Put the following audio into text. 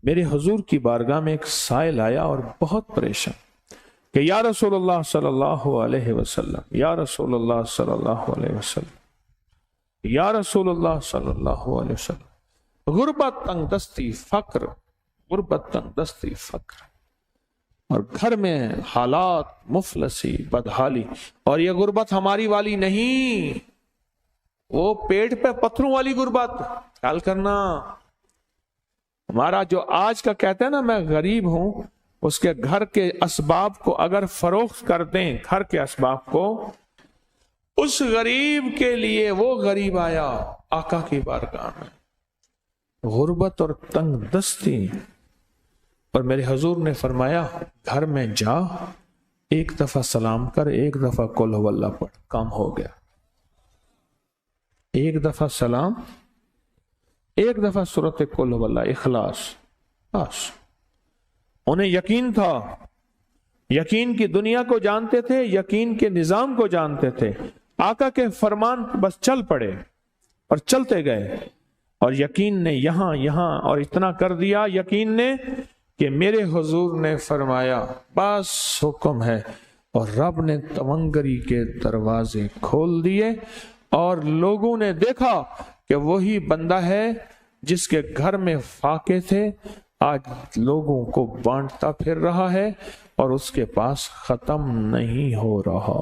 میرے حضور کی بارگاہ میں ایک سائل آیا اور بہت پریشان کہ یا رسول اللہ صلی اللہ علیہ وسلم، یا رسول اللہ صلی اللہ علیہ وسلم، یا رسول اللہ صلی اللہ علیہ وسلم، غربت، تنگ دستی، فقر، غربت، تنگ دستی، فقر، اور گھر میں حالات مفلسی، بدحالی۔ اور یہ غربت ہماری والی نہیں، وہ پیٹ پہ پتھروں والی غربت۔ خیال کرنا، ہمارا جو آج کا کہتے ہیں نا میں غریب ہوں، اس کے گھر کے اسباب کو اگر فروخت کر دیں، گھر کے اسباب کو، اس غریب کے لیے وہ غریب آیا آقا کی بارگاہ میں، غربت اور تنگ دستی، اور میرے حضور نے فرمایا گھر میں جا، ایک دفعہ سلام کر، ایک دفعہ قل هو اللہ پڑھ، کام ہو گیا۔ ایک دفعہ سلام، ایک دفعہ سورۃ قل هو اللہ، اخلاص، بس۔ انہیں یقین تھا، یقین کی دنیا کو جانتے تھے، یقین کے نظام کو جانتے تھے، آقا کے فرمان بس چل پڑے اور چلتے گئے، اور یقین نے یہاں اور اتنا کر دیا یقین نے کہ میرے حضور نے فرمایا بس حکم ہے، اور رب نے تونگری کے دروازے کھول دیے، اور لوگوں نے دیکھا کہ وہی بندہ ہے جس کے گھر میں فاقے تھے، آج لوگوں کو بانٹتا پھر رہا ہے، اور اس کے پاس ختم نہیں ہو رہا۔